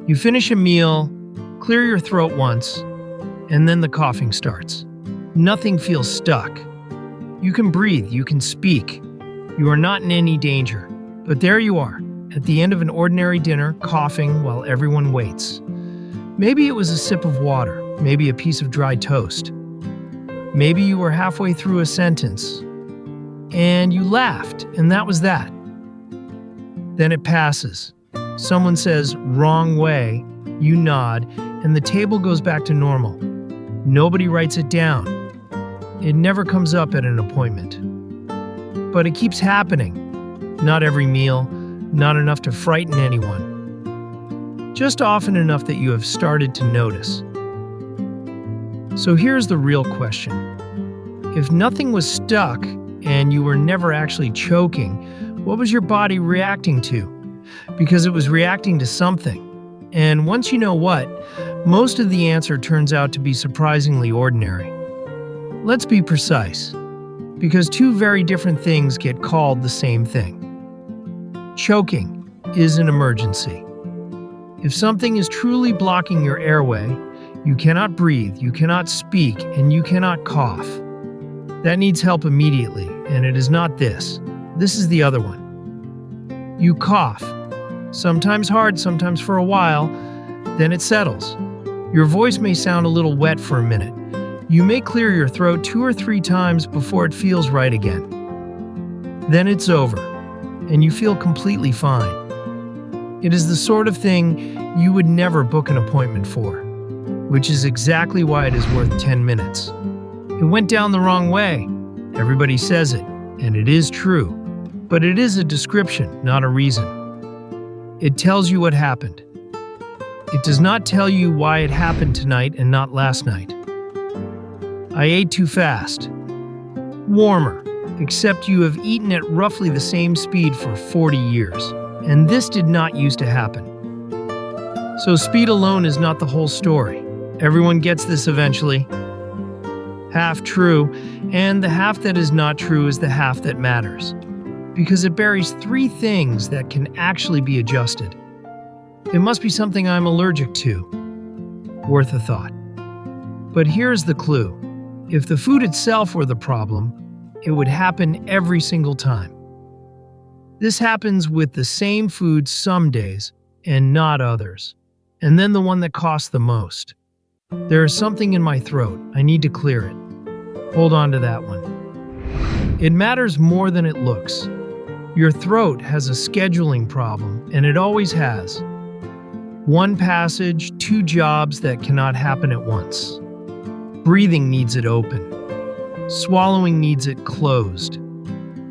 You finish a meal, clear your throat once, and then the coughing starts. Nothing feels stuck. You can breathe, you can speak. You are not in any danger. But there you are, at the end of an ordinary dinner, coughing while everyone waits. Maybe it was a sip of water, maybe a piece of dry toast. Maybe you were halfway through a sentence, and you laughed, and that was that. Then it passes. Someone says, "Wrong way," you nod, and the table goes back to normal. Nobody writes it down. It never comes up at an appointment. But it keeps happening. Not every meal, not enough to frighten anyone. Just often enough that you have started to notice. So here's the real question. If nothing was stuck and you were never actually choking, what was your body reacting to? Because it was reacting to something. And once you know what, most of the answer turns out to be surprisingly ordinary. Let's be precise, because two very different things get called the same thing. Choking is an emergency. If something is truly blocking your airway, you cannot breathe, you cannot speak, and you cannot cough. That needs help immediately, and it is not this. This is the other one. You cough, sometimes hard, sometimes for a while, then it settles. Your voice may sound a little wet for a minute. You may clear your throat 2 or 3 times before it feels right again. Then it's over, and you feel completely fine. It is the sort of thing you would never book an appointment for, which is exactly why it is worth 10 minutes. It went down the wrong way. Everybody says it, and it is true. But it is a description, not a reason. It tells you what happened. It does not tell you why it happened tonight and not last night. I ate too fast. Warmer, except you have eaten at roughly the same speed for 40 years, and this did not used to happen. So speed alone is not the whole story. Everyone gets this eventually. Half true, and the half that is not true is the half that matters, because it buries 3 things that can actually be adjusted. It must be something I'm allergic to. Worth a thought. But here's the clue. If the food itself were the problem, it would happen every single time. This happens with the same food some days and not others. And then the one that costs the most. There is something in my throat. I need to clear it. Hold on to that one. It matters more than it looks. Your throat has a scheduling problem, and it always has. 1 passage, 2 jobs that cannot happen at once. Breathing needs it open. Swallowing needs it closed.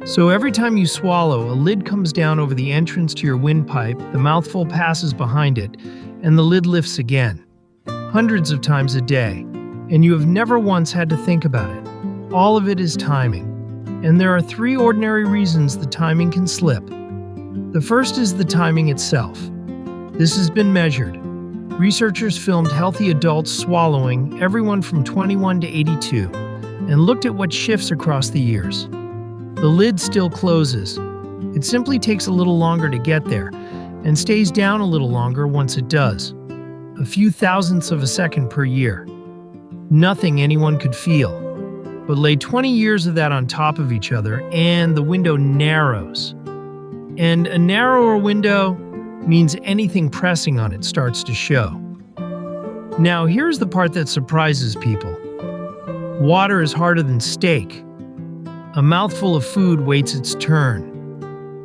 So every time you swallow, a lid comes down over the entrance to your windpipe, the mouthful passes behind it, and the lid lifts again. Hundreds of times a day, and you have never once had to think about it. All of it is timing. And there are 3 ordinary reasons the timing can slip. The first is the timing itself. This has been measured. Researchers filmed healthy adults swallowing, everyone from 21 to 82, and looked at what shifts across the years. The lid still closes. It simply takes a little longer to get there, and stays down a little longer once it does. A few thousandths of a second per year. Nothing anyone could feel. But lay 20 years of that on top of each other, and the window narrows. And a narrower window means anything pressing on it starts to show. Now, here's the part that surprises people. Water is harder than steak. A mouthful of food waits its turn.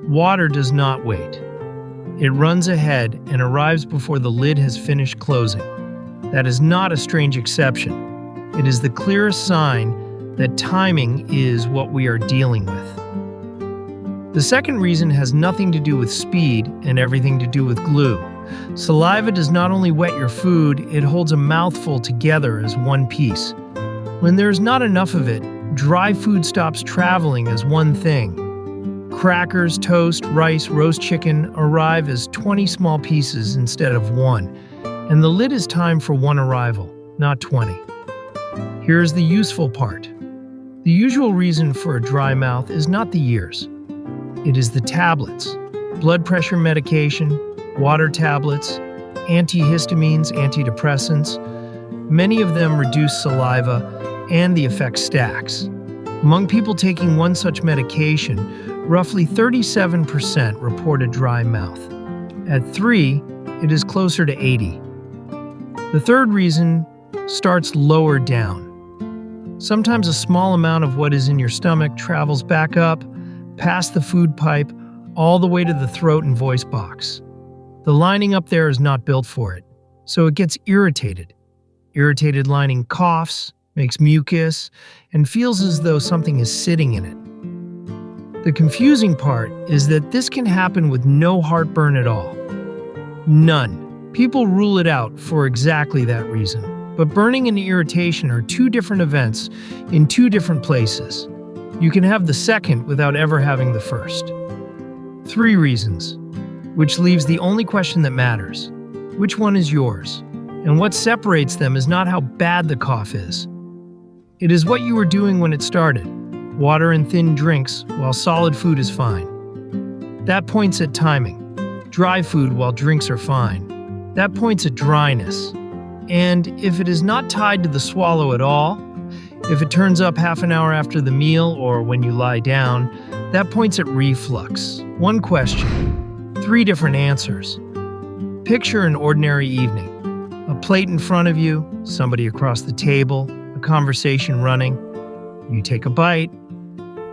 Water does not wait. It runs ahead and arrives before the lid has finished closing. That is not a strange exception. It is the clearest sign that timing is what we are dealing with. The second reason has nothing to do with speed and everything to do with glue. Saliva does not only wet your food, it holds a mouthful together as one piece. When there's not enough of it, dry food stops traveling as one thing. Crackers, toast, rice, roast chicken arrive as 20 small pieces instead of 1, and the lid is timed for 1 arrival, not 20. Here's the useful part. The usual reason for a dry mouth is not the years. It is the tablets, blood pressure medication, water tablets, antihistamines, antidepressants. Many of them reduce saliva, and the effect stacks. Among people taking one such medication, roughly 37% report a dry mouth. At 3, it is closer to 80. The third reason starts lower down. Sometimes a small amount of what is in your stomach travels back up, past the food pipe, all the way to the throat and voice box. The lining up there is not built for it, so it gets irritated. Irritated lining coughs, makes mucus, and feels as though something is sitting in it. The confusing part is that this can happen with no heartburn at all. None. People rule it out for exactly that reason. But burning and irritation are two different events in two different places. You can have the second without ever having the first. 3 reasons, which leaves the only question that matters. Which one is yours? And what separates them is not how bad the cough is. It is what you were doing when it started. Water and thin drinks while solid food is fine. That points at timing. Dry food while drinks are fine. That points at dryness. And if it is not tied to the swallow at all, if it turns up half an hour after the meal or when you lie down, that points at reflux. One question, 3 different answers. Picture an ordinary evening. A plate in front of you, somebody across the table, a conversation running. You take a bite,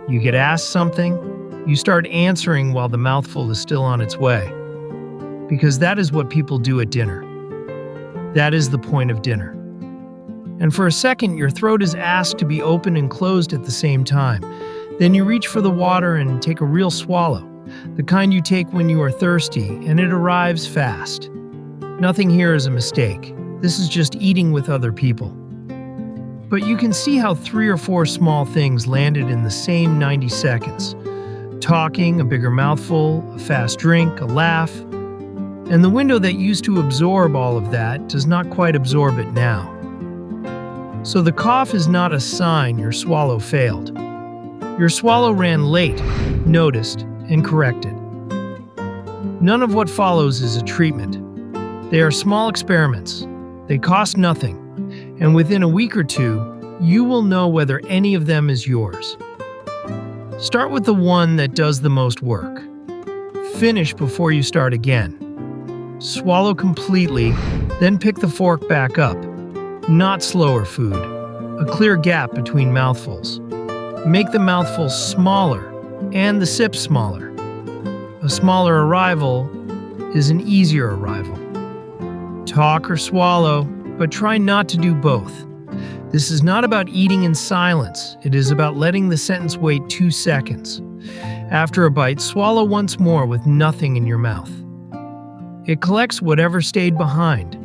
you get asked something, you start answering while the mouthful is still on its way. Because that is what people do at dinner. That is the point of dinner. And for a second, your throat is asked to be open and closed at the same time. Then you reach for the water and take a real swallow, the kind you take when you are thirsty, and it arrives fast. Nothing here is a mistake. This is just eating with other people. But you can see how 3 or 4 small things landed in the same 90 seconds. Talking, a bigger mouthful, a fast drink, a laugh. And the window that used to absorb all of that does not quite absorb it now. So the cough is not a sign your swallow failed. Your swallow ran late, noticed, and corrected. None of what follows is a treatment. They are small experiments. They cost nothing. And within a week or 2, you will know whether any of them is yours. Start with the one that does the most work. Finish before you start again. Swallow completely, then pick the fork back up. Not slower food. A clear gap between mouthfuls. Make the mouthful smaller and the sip smaller. A smaller arrival is an easier arrival. Talk or swallow, but try not to do both. This is not about eating in silence. It is about letting the sentence wait 2 seconds. After a bite, swallow once more with nothing in your mouth. It collects whatever stayed behind.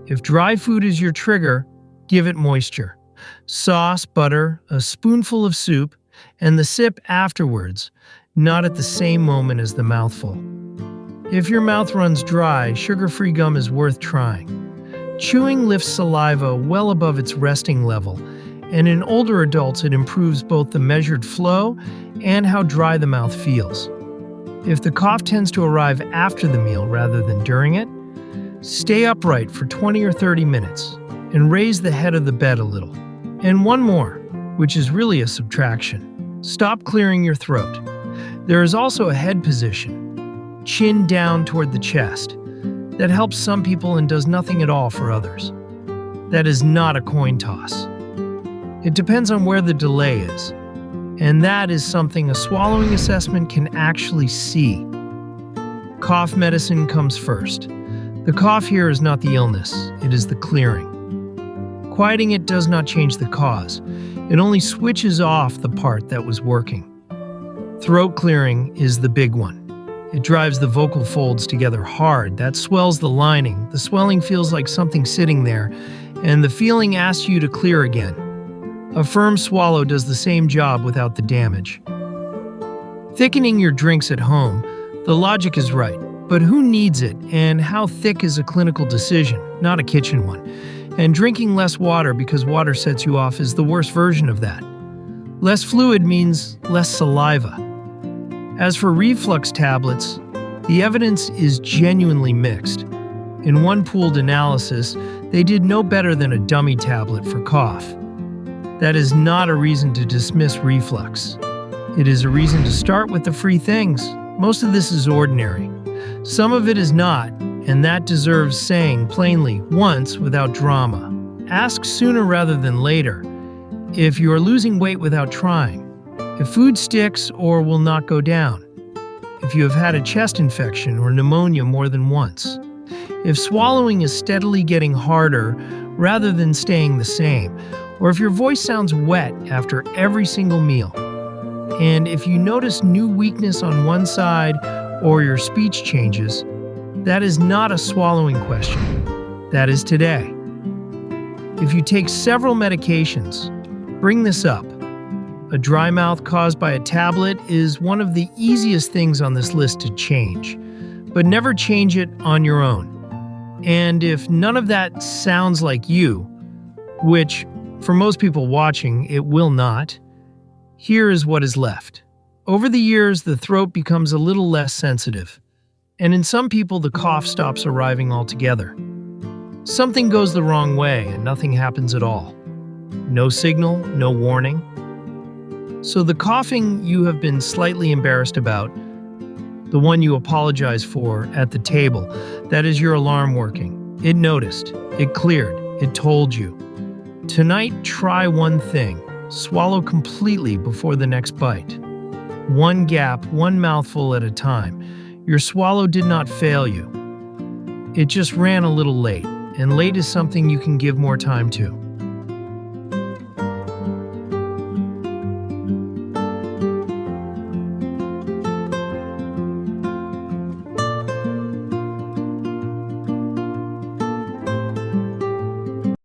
If dry food is your trigger, give it moisture. Sauce, butter, a spoonful of soup, and the sip afterwards, not at the same moment as the mouthful. If your mouth runs dry, sugar-free gum is worth trying. Chewing lifts saliva well above its resting level, and in older adults it improves both the measured flow and how dry the mouth feels. If the cough tends to arrive after the meal rather than during it, stay upright for 20 or 30 minutes and raise the head of the bed a little. And one more, which is really a subtraction. Stop clearing your throat. There is also a head position, chin down toward the chest, that helps some people and does nothing at all for others. That is not a coin toss. It depends on where the delay is. And that is something a swallowing assessment can actually see. Cough medicine comes first. The cough here is not the illness, it is the clearing. Quieting it does not change the cause. It only switches off the part that was working. Throat clearing is the big one. It drives the vocal folds together hard. That swells the lining. The swelling feels like something sitting there, and the feeling asks you to clear again. A firm swallow does the same job without the damage. Thickening your drinks at home, the logic is right, but who needs it and how thick is a clinical decision, not a kitchen one. And drinking less water because water sets you off is the worst version of that. Less fluid means less saliva. As for reflux tablets, the evidence is genuinely mixed. In one pooled analysis, they did no better than a dummy tablet for cough. That is not a reason to dismiss reflux. It is a reason to start with the free things. Most of this is ordinary. Some of it is not, and that deserves saying plainly once without drama. Ask sooner rather than later if you are losing weight without trying, if food sticks or will not go down, if you have had a chest infection or pneumonia more than once, if swallowing is steadily getting harder rather than staying the same, or if your voice sounds wet after every single meal, and if you notice new weakness on one side or your speech changes, that is not a swallowing question. That is today. If you take several medications, bring this up. A dry mouth caused by a tablet is one of the easiest things on this list to change, but never change it on your own. And if none of that sounds like you, which for most people watching, it will not, here is what is left. Over the years, the throat becomes a little less sensitive, and in some people, the cough stops arriving altogether. Something goes the wrong way and nothing happens at all. No signal, no warning. So the coughing you have been slightly embarrassed about, the one you apologize for at the table, that is your alarm working. It noticed, it cleared, it told you. Tonight, try one thing. Swallow completely before the next bite. One gap, one mouthful at a time. Your swallow did not fail you. It just ran a little late, and late is something you can give more time to.